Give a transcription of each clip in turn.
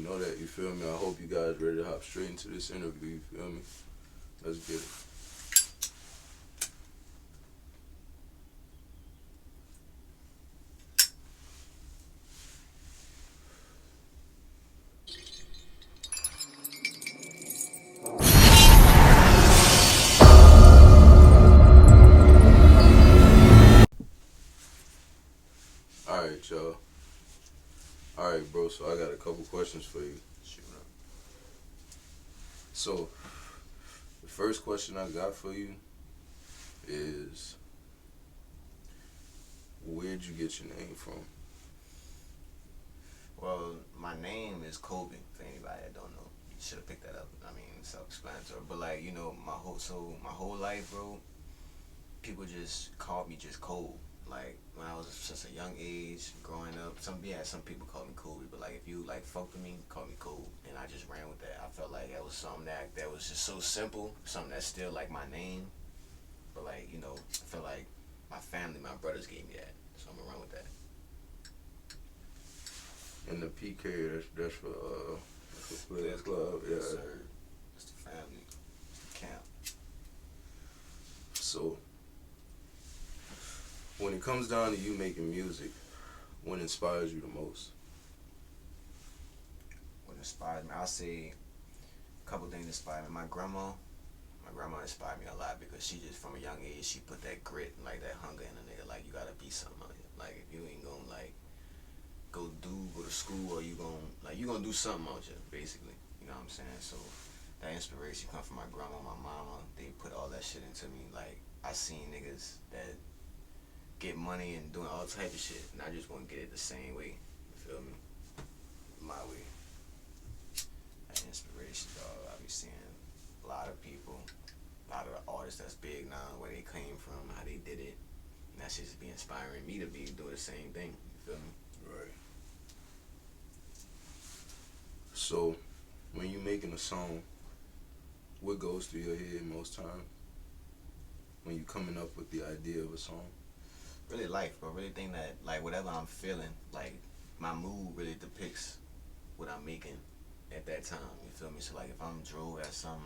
know that, you feel me? I hope you guys ready to hop straight into this interview, you feel me? Let's get it. Alright, y'all. Alright, bro, so I got a couple questions for you. Shoot up. So, the first question I got for you is, where'd you get your name from? Well, my name is Kobe. For anybody that don't know, you should have picked that up. I mean, self-explanatory. But like, you know, my whole life, bro, people just called me just Cole. Like when I was just a young age, growing up, some people called me Kobe, but like if you like fucked with me, call me Cole, and I just ran with that. I felt like that was something that was just so simple, something that's still like my name, but like I feel like my family, my brothers gave me that, so I'm gonna run with that. And the PK, that's for Players Club, yeah. Yes, sir. It's the family, it's the camp. So, when it comes down to you making music, what inspires you the most? What inspires me? I'll say a couple things inspire me. My grandma inspired me a lot because she just from a young age she put that grit and like that hunger in a nigga. Like you gotta be something out here. Like if you ain't gonna like go to school or you gonna do something out here basically. You know what I'm saying? So that inspiration come from my grandma, my mama. They put all that shit into me. Like I seen niggas that get money and doing all type of shit, and I just want to get it the same way. You feel me? My way. That inspiration, dog. I be seeing a lot of people, a lot of the artists that's big now, where they came from, how they did it, and that shit just be inspiring me to do the same thing. You feel me? Right. So, when you making a song, what goes through your head most time when you coming up with the idea of a song? Really life, bro. Really think that like whatever I'm feeling, like my mood really depicts what I'm making at that time. You feel me? So like if I'm drove at something,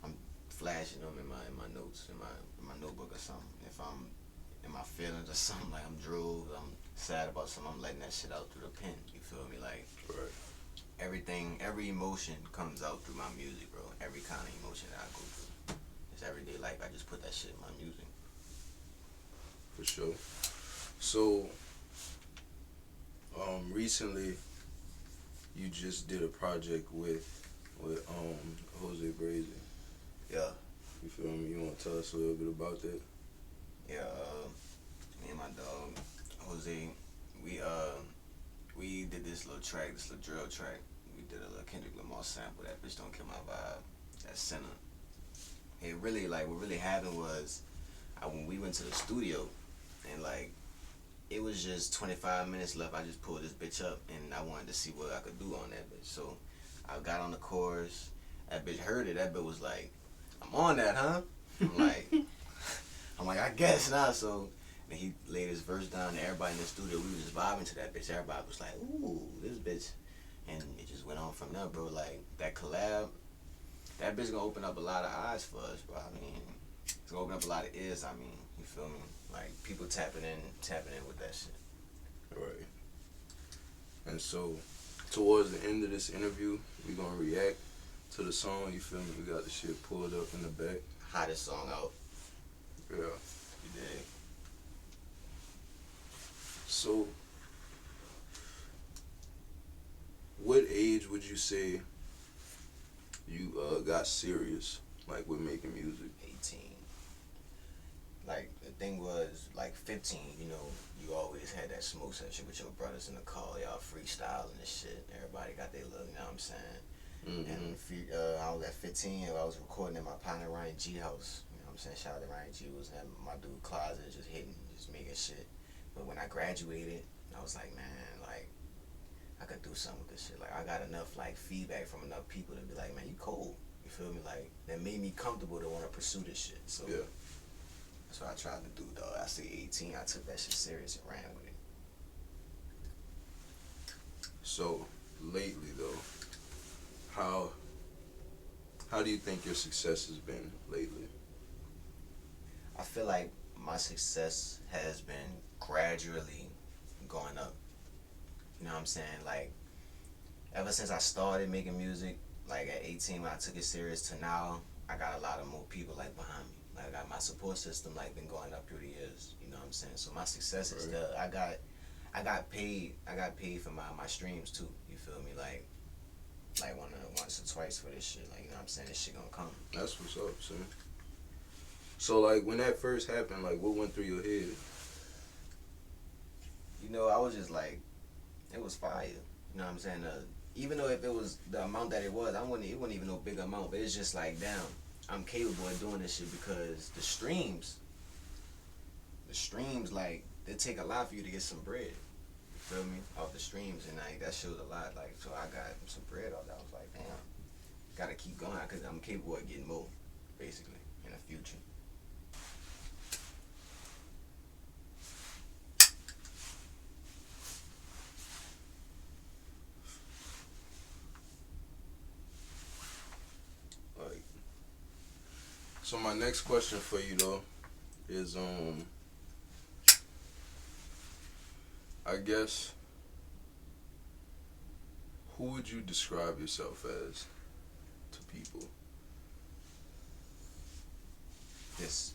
I'm flashing them in my notes in my notebook or something. If I'm in my feelings or something, like I'm drove, I'm sad about something, I'm letting that shit out through the pen. You feel me? Like Right. every emotion comes out through my music, bro. Every kind of emotion that I go through. It's everyday life. I just put that shit in my music. For sure. So, recently, you just did a project with Jose Brazy. Yeah. You feel me? You want to tell us a little bit about that? Yeah, me and my dog Jose, we did this little track, this little drill track. We did a little Kendrick Lamar sample. That bitch don't kill my vibe. That center. It really like what really happened was, when we went to the studio, and like it was just 25 minutes left. I just pulled this bitch up, and I wanted to see what I could do on that bitch. So I got on the chorus. That bitch heard it. That bitch was like, "I'm on that, huh?" I'm like, I guess not. So and he laid his verse down, and everybody in the studio, we was just vibing to that bitch. Everybody was like, "Ooh, this bitch," and it just went on from there, bro. Like that collab, that bitch gonna open up a lot of eyes for us, bro. I mean, it's gonna open up a lot of ears. I mean, you feel me? Like people tapping in with that shit. Right. And so, towards the end of this interview, we gonna react to the song. You feel me? We got the shit pulled up in the back. Hottest song out. Yeah. You dig? So, what age would you say you got serious, like with making music? 18. Like the thing was, like 15. You always had that smoke session with your brothers in the car, y'all freestyling and shit. Everybody got their look. You know what I'm saying? Mm-hmm. And I was at 15. I was recording in my partner Ryan G house. You know what I'm saying? Shout out to Ryan G. Was in my dude closet, just hitting, just making shit. But when I graduated, I was like, man, like I could do something with this shit. Like I got enough like feedback from enough people to be like, man, you cold. You feel me? Like that made me comfortable to want to pursue this shit. So Yeah. that's what I tried to do, dog. I say 18. I took that shit serious and ran with it. So, lately though, how how do you think your success has been lately? I feel like my success has been gradually going up. You know what I'm saying? Like, ever since I started making music, like at 18 when I took it serious to now, I got a lot of more people like behind me. Like, I got my support system like been going up through the years. You know what I'm saying? So my success is Right. the I got paid. I got paid for my streams too. You feel me? Like once or twice for this shit. Like, you know what I'm saying? This shit gonna come. That's what's up, son. So like when that first happened, like what went through your head? You know, I was just like, it was fire. You know what I'm saying? Even though if it was the amount that it was, it wasn't even no big amount. But it's just like, damn, I'm capable of doing this shit because the streams, like, they take a lot for you to get some bread. You feel me? Off the streams, and like that shows a lot. Like, so I got some bread off that. I was like, damn, gotta keep going because I'm capable of getting more, basically, in the future. Like, so my next question for you though is I guess who would you describe yourself as to people? This,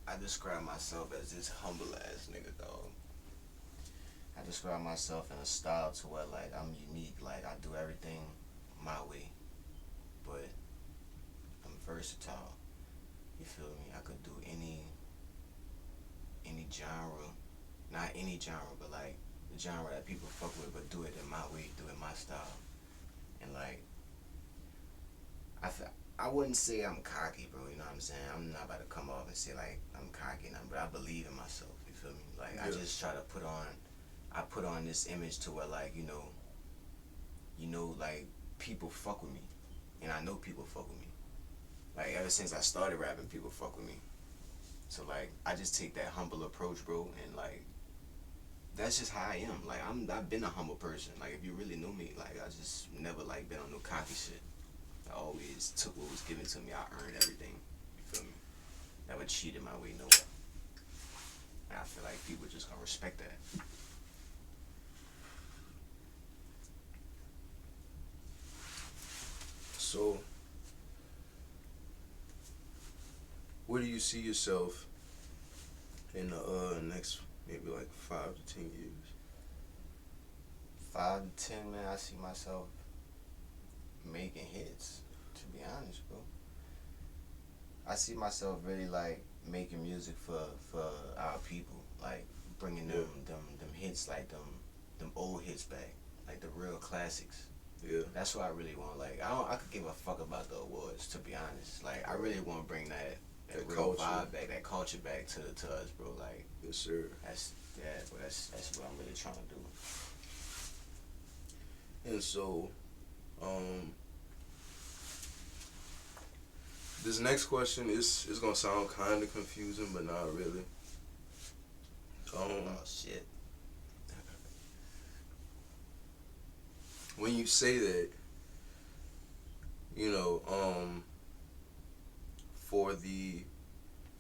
I describe myself as this humble ass nigga, dog. I describe myself in a style to where like I'm unique, like I do everything my way, but I'm versatile. You feel me? I could do any genre, not any genre, but like the genre that people fuck with, but do it in my way, do it my style, and like I wouldn't say I'm cocky, bro. You know what I'm saying? I'm not about to come off and say like I'm cocky, and but I believe in myself. You feel me? Like I just try to I put on this image to where like like people fuck with me, and I know people fuck with me. Like ever since I started rapping, people fuck with me. So like I just take that humble approach, bro, and like that's just how I am. Like I've been a humble person. Like if you really know me, like I just never like been on no cocky shit. I always took what was given to me. I earned everything. You feel me? Never cheated my way nowhere. And I feel like people just gonna respect that. So where do you see yourself in the next maybe like 5 to 10 years? 5 to 10, man. I see myself making hits. To be honest, bro. I see myself really like making music for our people, like bringing them hits, like them old hits back, like the real classics. Yeah. That's what I really want. Like I could give a fuck about the awards, to be honest. Like I really want to bring that real culture. vibe back, that culture back to us, bro. Like Yes, sir. that's what I'm really trying to do. And so, this next question is gonna sound kind of confusing, but not really. Oh shit. When you say that, for the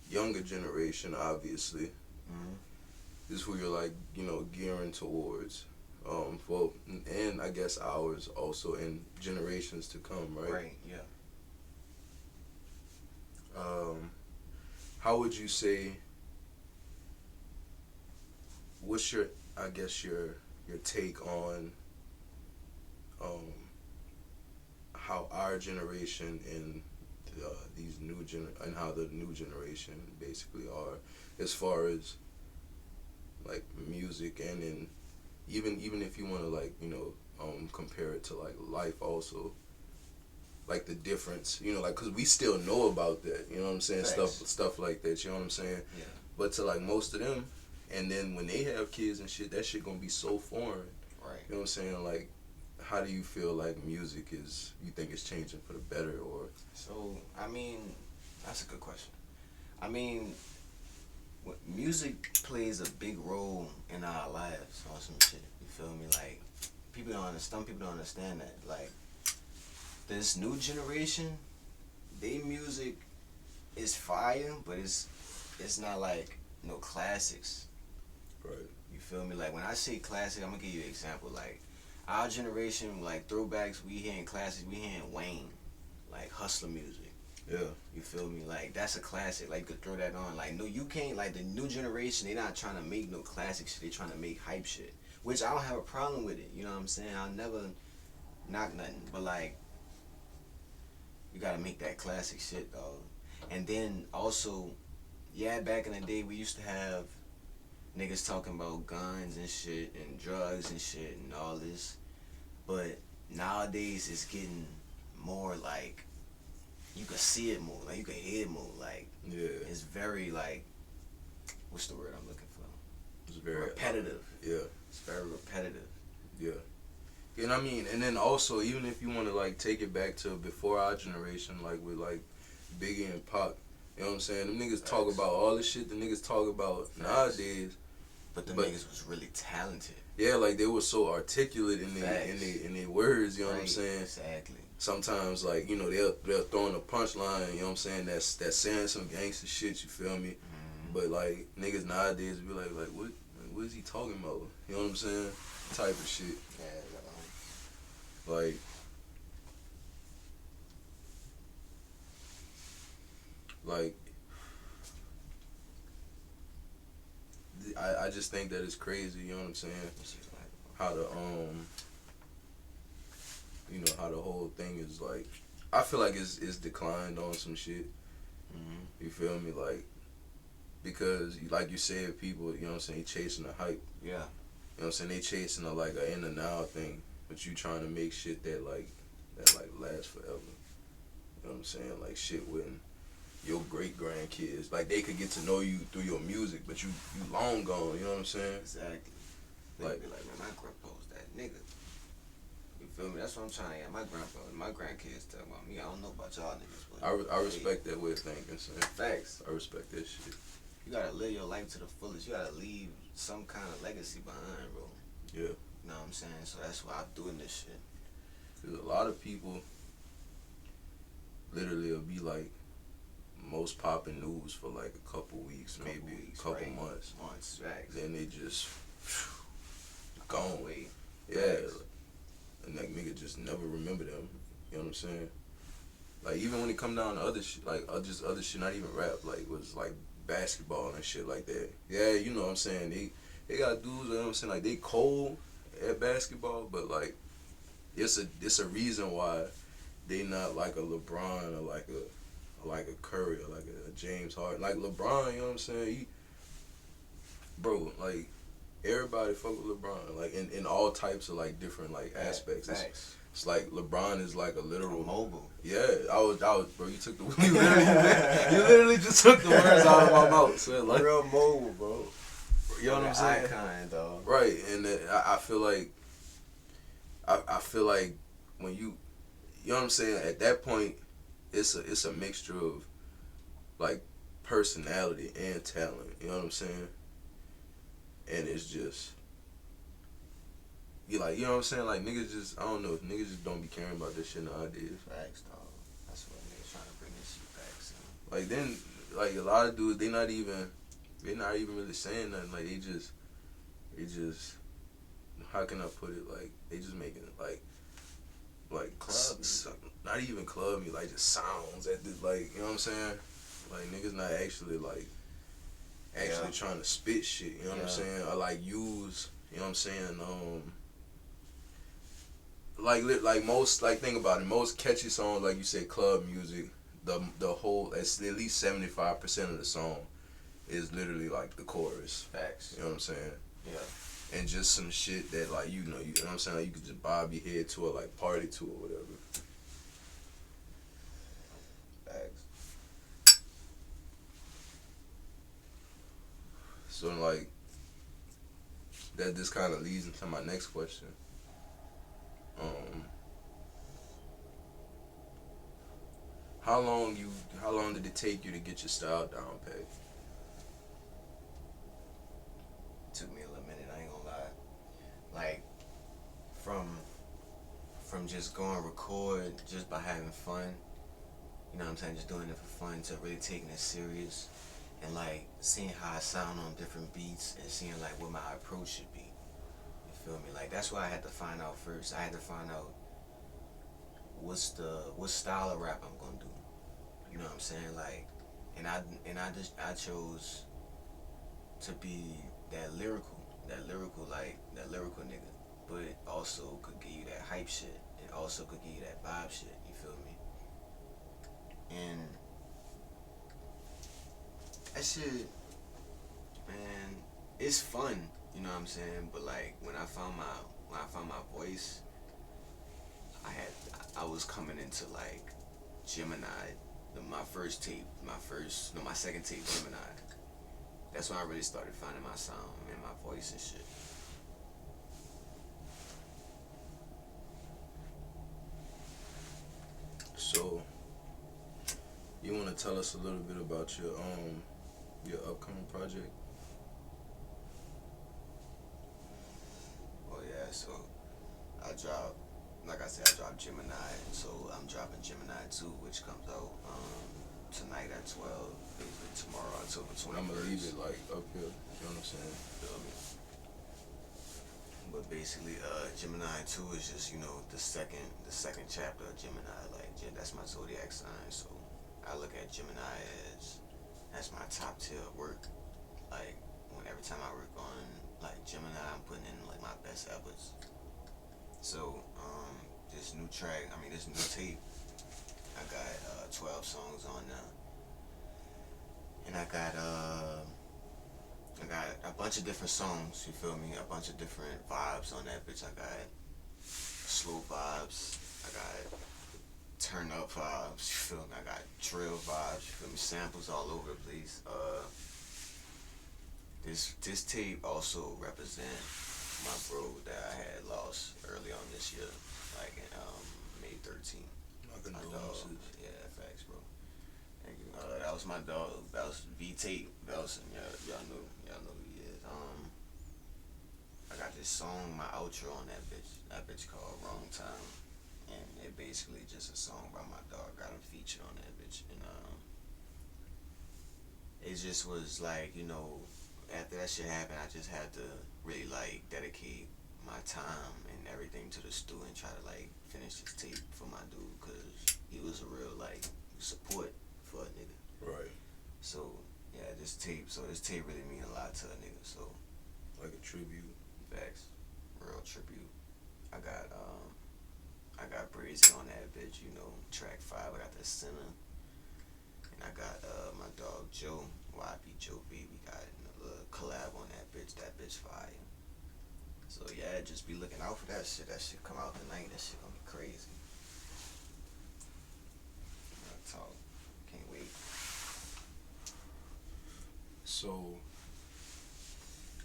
younger generation, obviously, is who you're like, gearing towards. And I guess ours also in generations to come, right? Right. Yeah. How would you say? What's your, I guess your take on how our generation and and how the new generation basically are, as far as like music, and in even if you want to like compare it to like life also, like the difference, like because we still know about that, you know what I'm saying. Thanks. Stuff like that, you know what I'm saying. Yeah. But to like most of them, and then when they have kids and shit, that shit gonna be so foreign. Right. You know what I'm saying? Like, how do you feel like music you think it's changing for the better, or? So, I mean, that's a good question. I mean, music plays a big role in our lives on some shit. You feel me? Like, some people don't understand that. Like this new generation, they music is fire, but it's not like no classics. Right. You feel me? Like when I say classic, I'm gonna give you an example. Like our generation, like throwbacks, we hearing classics, we hearing Wayne, like hustler music. Yeah. You feel me? Like that's a classic. Like you could throw that on. Like no, you can't. Like the new generation, they not trying to make no classic shit. They trying to make hype shit, which I don't have a problem with it. You know what I'm saying? I'll never knock nothing. But like, you gotta make that classic shit, dog. And then also, yeah, back in the day, we used to have niggas talking about guns and shit and drugs and shit and all this. But nowadays, it's getting more like you can see it more, like you can hear it more. Like it's very like, what's the word I'm looking for? It's very repetitive. Yeah. It's very repetitive. Yeah. And I mean, and then also, even if you want to like take it back to before our generation, like with like Biggie and Pac, you know what I'm saying? Them niggas talk about all the shit the niggas talk about nowadays. But the niggas was really talented. Yeah, like they were so articulate in their words, you know what I'm saying? Exactly. Sometimes like, you know, they'll throw in a punchline, you know what I'm saying, that's saying some gangster shit, you feel me? But like niggas nowadays be like what is he talking about? You know what I'm saying? Type of shit. Yeah, like I just think that it's crazy, you know what I'm saying? How the you know, how the whole thing is like, I feel like it's declined on some shit. You feel me? Like, because like you said, people, you know what I'm saying, chasing the hype. Yeah. You know what I'm saying? They chasing a like a in and out thing, but you trying to make shit that lasts forever. You know what I'm saying? Like shit when your great grandkids, like they could get to know you through your music, but you long gone. You know what I'm saying? Exactly. They be like, man, my grandpa was that nigga. You feel me? That's what I'm trying to get. My grandkids tell about me. I don't know about y'all niggas. But I respect that way of thinking, son. Facts. I respect that shit. You gotta live your life to the fullest. You gotta leave some kind of legacy behind, bro. Yeah. You know what I'm saying? So that's why I'm doing this shit. There's a lot of people literally will be like most popping news for like a couple weeks, maybe a couple months. Facts. Then they just gone. Away. Yeah. Facts. And like nigga just never remember them. You know what I'm saying? Like even when it come down to other shit, like just other shit, not even rap, like was like basketball and shit like that. Yeah, you know what I'm saying? They got dudes, you know what I'm saying, like they cold at basketball, but like it's a reason why they not like a LeBron or like a Curry or like a James Harden. Like LeBron, you know what I'm saying? Bro, like everybody fuck with LeBron, like in all types of like different like aspects. It's like LeBron is like a literal mobile. Yeah, I was, bro. You took you literally just took the words out of my mouth. So like real mobile, bro. You know what I'm saying? Icon, dog. Right, and I feel like I feel like when you know what I'm saying, at that point, it's a mixture of like personality and talent. You know what I'm saying? And it's just you know what I'm saying? Like niggas just, I don't know, niggas just don't be caring about this shit nowadays. Facts, dog. That's what niggas trying to bring this shit back. So. Like then, like a lot of dudes, they not even really saying nothing. Like they just, how can I put it? Like they just making it like club not even club music, like just sounds at this, like, you know what I'm saying? Like niggas not actually trying to spit shit. You know what I'm saying? Or like use, you know what I'm saying? Like most, like think about it, most catchy songs, like you say, club music, the whole, it's at least 75% of the song is literally like the chorus. Facts. You know what I'm saying? Yeah. And just some shit that like you know what I'm saying, like you could just bob your head to it, like party to or whatever. Facts. So like that this kind of leads into my next question. How long did it take you to get your style down, Pat? Took me a little minute, I ain't gonna lie. Like, from from just going record just by having fun, you know what I'm saying, just doing it for fun, to really taking it serious and like seeing how I sound on different beats and seeing like what my approach should be. You feel me? Like that's what I had to find out first. I had to find out what style of rap I'm gonna do. You know what I'm saying? Like, I chose to be that lyrical nigga, but also could give you that hype shit and also could give you that vibe shit. You feel me? And that shit, man, it's fun. You know what I'm saying? But like when I found my voice, I was coming into like Gemini, my first tape, my second tape, Gemini. That's when I really started finding my sound and my voice and shit. So, you want to tell us a little bit about your upcoming project? Oh yeah, so like I said, I dropped Gemini, and so I'm dropping Gemini 2, which comes out tonight at 12, basically tomorrow, October 21st. I'm gonna leave it like up here. You know what I'm saying? Feel me? But basically, Gemini 2 is just, you know, the second chapter of Gemini. Like, that's my zodiac sign, so I look at Gemini as my top tier work. Like, every time I work on like Gemini, I'm putting in like my best efforts. So, this new tape, I got 12 songs on now, and I got a bunch of different songs. You feel me? A bunch of different vibes on that bitch. I got slow vibes. I got turn up vibes. You feel me? I got drill vibes. You feel me? Samples all over the place. This tape also represent my bro that I had lost early on this year, like in May 13th. My My dog. condolences. Yeah, facts, bro. Thank you. That was my dog. That was V Tape. Belson. Y'all know who he is. I got this song, my outro on that bitch. That bitch called Wrong Time, and it basically just a song by my dog. Got him featured on that bitch, and it just was like, you know, after that shit happened, I just had to really like dedicate my time and everything to the stew and try to like finish this tape for my dude, because he was a real like support for a nigga. Right. So yeah, this tape really mean a lot to a nigga. So Like a tribute. facts, real tribute. I got Breezy on that bitch, you know, track 5. I got the center, and I got my dog Joe, YB Joe B. We got a little collab on that bitch. That bitch fire. So yeah, just be looking out for that shit. That shit come out tonight. That shit gonna be crazy. Real talk. Can't wait. So,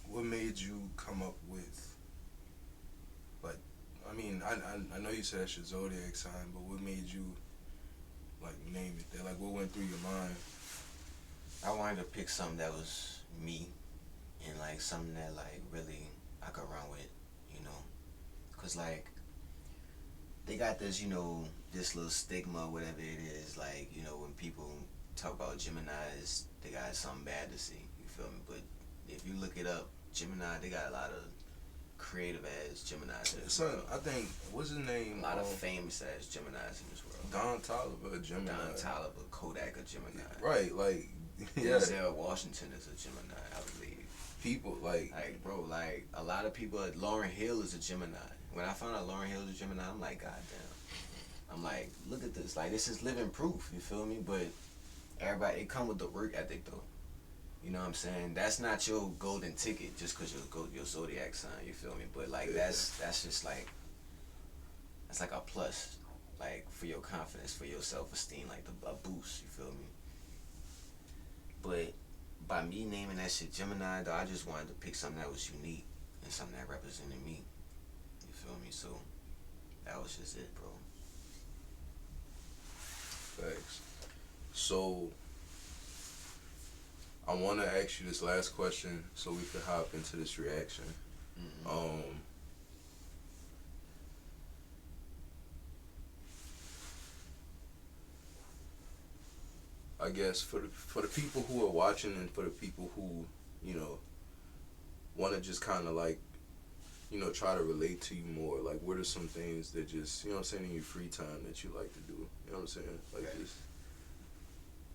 what made you come up with, like, I mean, I know you said that's your zodiac sign, but what made you, like, name it that? Like, what went through your mind? I wanted to pick something that was me, and like something that like really I could run with, you know, cause like they got this, you know, this little stigma, whatever it is, like, you know, when people talk about Geminis, they got something bad to see, you feel me? But if you look it up, Gemini, they got a lot of creative ass Geminis in this Son, world. I think, what's his name? A lot of famous ass Geminis in this world. Don Toliver, a Gemini. Don Toliver, Kodak, a Gemini. Right, like, yeah. Denzel Washington is a Gemini, I believe. People, like bro, like, a lot of people, Lauryn Hill is a Gemini. When I found out Lauryn Hill is a Gemini, I'm like, goddamn. I'm like, look at this. Like, this is living proof, you feel me? But everybody, it come with the work ethic, though. You know what I'm saying? That's not your golden ticket just because your zodiac sign, you feel me? But, like, Yeah. that's just, like, that's like a plus, like, for your confidence, for your self-esteem, like, a boost, you feel me? But by me naming that shit Gemini, though, I just wanted to pick something that was unique and something that represented me. You feel me? So that was just it, bro. Thanks. So, I want to ask you this last question so we can hop into this reaction. Mm-hmm. I guess for the people who are watching and for the people who, you know, want to just kind of like, you know, try to relate to you more. Like, what are some things that just, you know what I'm saying, in your free time that you like to do? You know what I'm saying? Like Okay. this.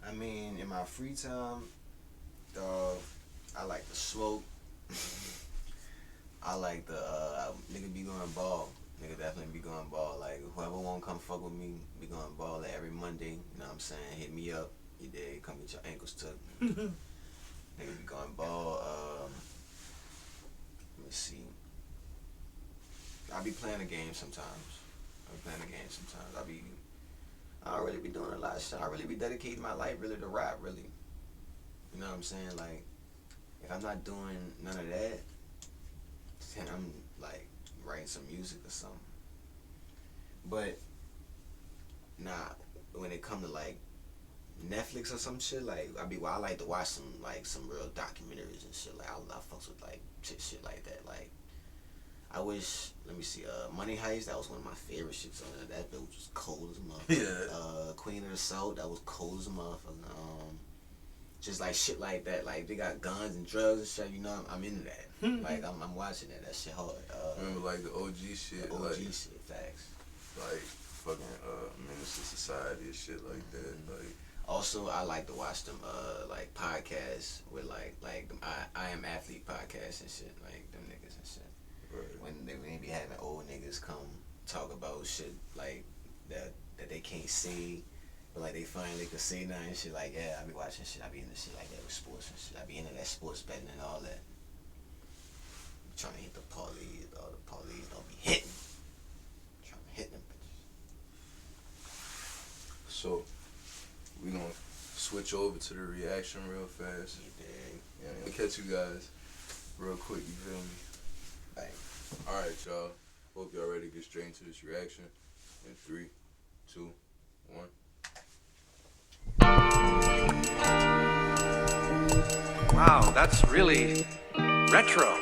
I mean, in my free time, I like to smoke. I like the nigga be going ball. Nigga definitely be going ball. Like whoever want to come fuck with me, be going ball like every Monday. You know what I'm saying? Hit me up. You dig? Come get your ankles tucked. Nigga be going ball. Let me see. I be playing a game sometimes. I don't really be doing a lot of shit. I really be dedicating my life really to rap. Really. You know what I'm saying? Like, if I'm not doing none of that, then I'm like writing some music or something. But nah, when it come to like Netflix or some shit, like I like to watch some real documentaries and shit. Like I fucks with like shit like that. Like I wish, let me see, Money Heist, that was one of my favorite shits on there. That bitch was cold as a motherfucker. Yeah. Queen of the South, that was cold as a motherfucker. Just like shit like that. Like they got guns and drugs and shit. You know, I'm into that. Like I'm watching that. That shit hard. Remember like the OG shit, the OG like shit, facts. like fucking Menace to Society and shit like that. Like Also, I like to watch them like podcasts with like them I Am Athlete podcasts and shit, like them niggas and shit. right. When they be having old niggas come talk about shit like that they can't say, but like they finally could say nothing and shit. Like, yeah, I be watching shit. I be into shit like that with sports and shit. I be into that sports betting and all that. Trying to hit the parlays, all the parlays don't be hitting. Trying to hit them bitches. So we gonna switch over to the reaction real fast. You dig? Yeah, I'm gonna catch you guys real quick. You feel me? Like, All right, y'all. Hope y'all ready to get straight into this reaction. In 3, 2, 1. Wow, that's really retro.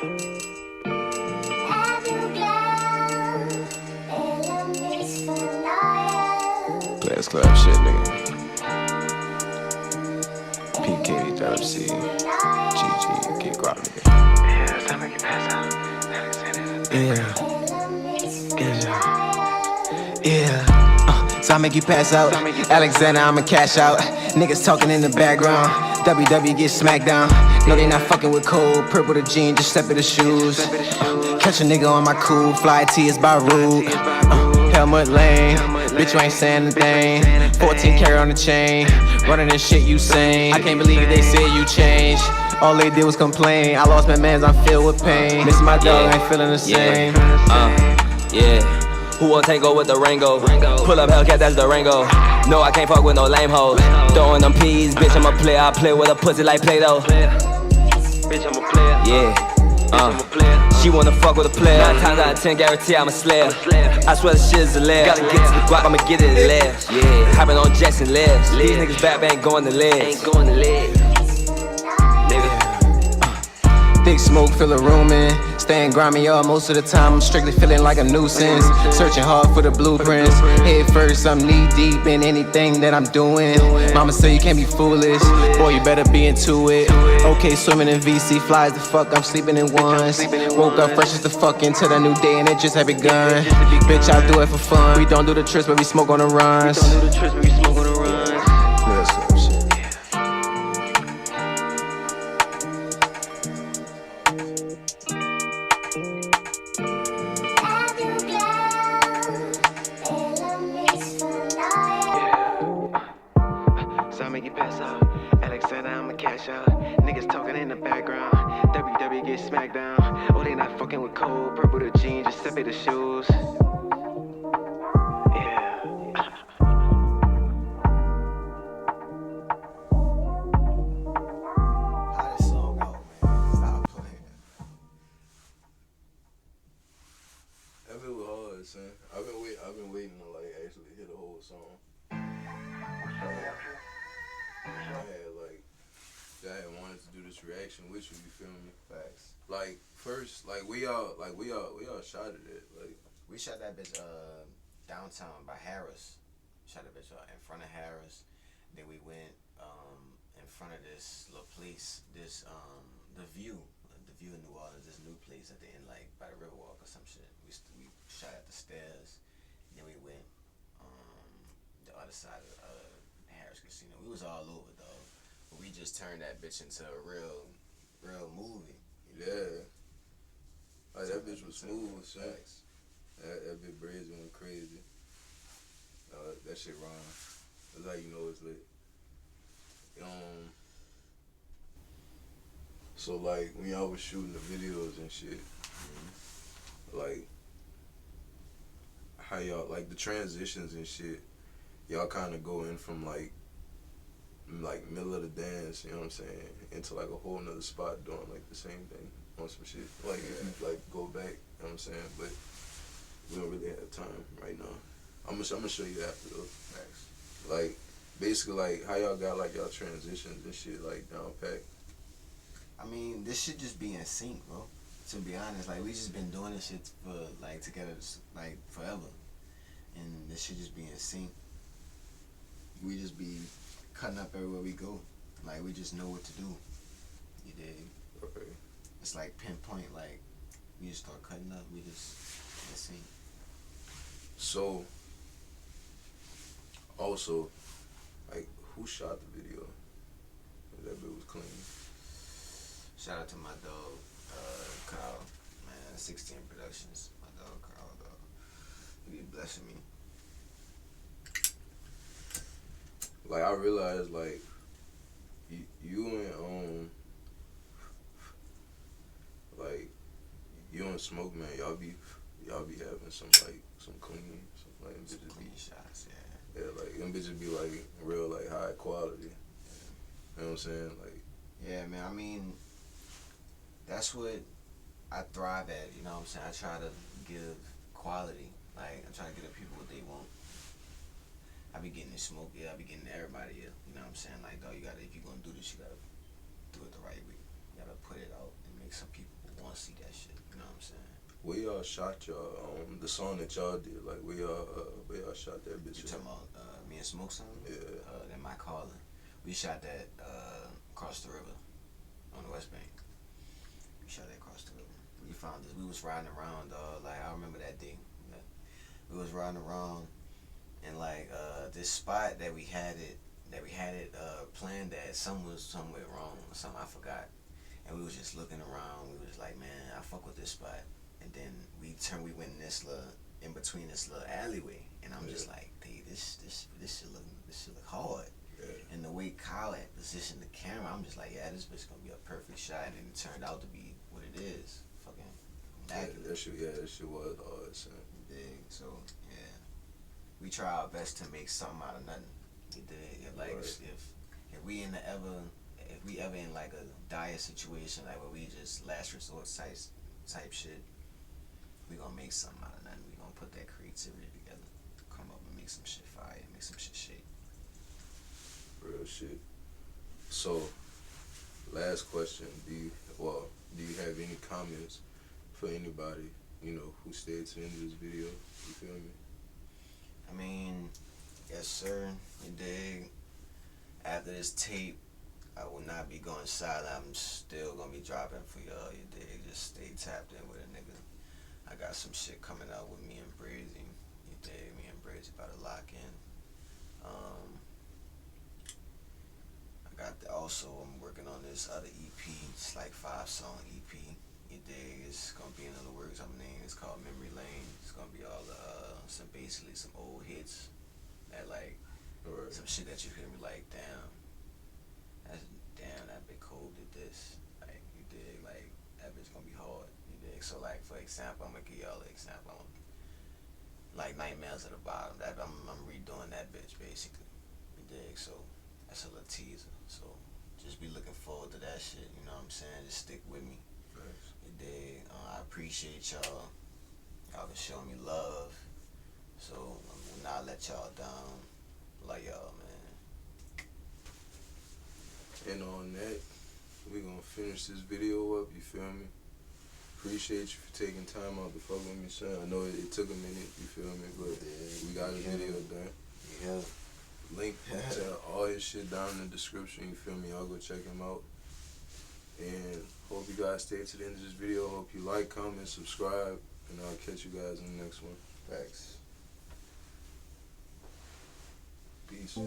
Glass Club shit, nigga. PK, WC, GG, get guap, nigga. Yeah, it's time to get past out. So I make you pass out. Alexander, I'ma cash out. Niggas talking in the background. WW get smacked down. No, they not fucking with cold. Purple the jean, just step in the shoes. Catch a nigga on my cool. Fly T is by rude. Helmut Lane. Bitch, you ain't saying a thing. 14 carry on the chain. Running this shit, you sane. I can't believe they said you changed. All they did was complain. I lost my mans, I'm filled with pain. Miss my dog, I ain't feeling the same. Yeah. Who won't tango with the Rango? Pull up Hellcat, that's the Rango. No, I can't fuck with no lame hoes. Throwing them peas, bitch, I'm a player. I play with a pussy like Play-Doh. Bitch, I'm a player. Yeah. She wanna fuck with a player. 9 times out of 10, guarantee I'm a slayer. I swear the shit is a lair. Gotta get to the guap, I'ma get it last. Yeah. Hopping on Jackson legs. These niggas back ain't going to legs. Thick smoke, fill a room in. Staying grimy all most of the time. I'm strictly feeling like a nuisance. Searching hard for the blueprints. Head first, I'm knee deep in anything that I'm doing. Mama say you can't be foolish. Boy, you better be into it. Okay, swimming in VC, flies the fuck, I'm sleeping in ones. Woke up fresh as the fuck into the new day and it just had begun. Bitch, I do it for fun. We don't do the trips, but we smoke on the runs. So I make you pass out. Alexander, I'ma cash out. Niggas talking in the background. WW get smacked down. Oh, they not fucking with cold. Purple the jeans, just step in the shoes. Yeah. how this song out, man? Stop playing. That bit was hard, son. I've been waiting to like actually hit a whole song. I had wanted to do this reaction with you. You feel me? Facts. Like first, we all shot at it. Like We shot that bitch downtown by Harris. Shot that bitch in front of Harris. Then we went in front of this little place, this the view in New Orleans, this new place at the end, like by the Riverwalk or some shit. We shot at the stairs, then we went the other side of Harris Casino. We was all over, dog. But we just turned that bitch into a real movie. Yeah. Like that bitch was smooth, son. That bitch brazen went crazy. That shit wrong. That's how you know it's lit. So like when y'all was shooting the videos and shit, like how y'all like the transitions and shit, y'all kind of go in from like middle of the dance, you know what I'm saying, into like a whole nother spot doing like the same thing on some shit. Like if you like go back, you know what I'm saying, but we don't really have time right now. I'm gonna show you after though. Thanks. Like basically like how y'all got like y'all transitions and shit like down pat. I mean, this should just be in sync, bro. To be honest, like we just been doing this shit for like together like forever, and this should just be in sync. We just be cutting up everywhere we go, like we just know what to do. You dig? Okay. It's like pinpoint, like we just start cutting up. We just in sync. So also, like who shot the video? That bit was clean. Shout out to my dog, Kyle, man, 16 Productions. My dog, Kyle, dog. He be blessing me. Like I realized like you and like you and Smoke Man, y'all be having some clean, some like them Some bitches clean be shots, yeah. yeah, like them bitches be like real like high quality. You know what I'm saying? Like Yeah, man, I mean, that's what I thrive at, you know what I'm saying? I try to give quality. Like, I'm trying to give the people what they want. I be getting the Smoke, yeah, I be getting everybody, yeah. You know what I'm saying? Like, dog, you gotta, if you're gonna do this, you gotta do it the right way. You gotta put it out and make some people wanna see that shit, you know what I'm saying? where y'all shot y'all the song that y'all did, like where y'all shot that bitch You at? talking about me and Smoke song? Yeah. That My Calling. We shot that across the river on the West Bank. We shot that across the river. We found this. We was riding around, like I remember that day. We was riding around, and like this spot that we had it planned at, something was somewhere wrong or something I forgot, and we was just looking around. We was like, man, I fuck with this spot, and then we went in between this little alleyway, and I'm just like, hey, this should look hard. Yeah. And the way Kyle had positioned the camera, I'm just like, yeah, this bitch gonna be a perfect shot, and it turned out to be what it is. Fucking immaculate. That shit was hard, son. Dig. So yeah, we try our best to make something out of nothing. You dig? Like Right. if we ever in like a dire situation, like where we just last resort type shit, we gonna make something out of nothing. We gonna put that creativity together, come up and make some shit fire, make some shit shake. Real shit. So, last question: Do you have any comments for anybody who stayed to the end of this video? You feel me? I mean, yes sir, you dig. After this tape, I will not be going silent. I'm still gonna be dropping for y'all, you dig. Just stay tapped in with a nigga. I got some shit coming out with me and Brazy, you dig. Me and Brazy about to lock in. Also, I'm working on this other EP. It's like 5-song EP. You dig? It's gonna be another works. It's called Memory Lane. It's gonna be all some old hits that like some shit that you hear me like, damn, that Big Cole did this. Like you dig? Like that bitch gonna be hard. You dig? So like for example, I'm gonna give y'all an example. Like Nightmares at the Bottom. That I'm redoing that bitch basically. You dig? So that's a little teaser. So just be looking forward to that shit, you know what I'm saying? Just stick with me. Thanks. You dig? I appreciate y'all. Y'all been showing me love. So I will not let y'all down. Love y'all, man. And on that, we gonna finish this video up. You feel me? Appreciate you for taking time out to fuck with me, son. I know it took a minute. You feel me? But we got a video done. Yeah. link to all his shit down in the description. You feel me? Y'all go check him out. And hope you guys stay to the end of this video. Hope you like, comment, subscribe, and I'll catch you guys in the next one. Thanks. Peace.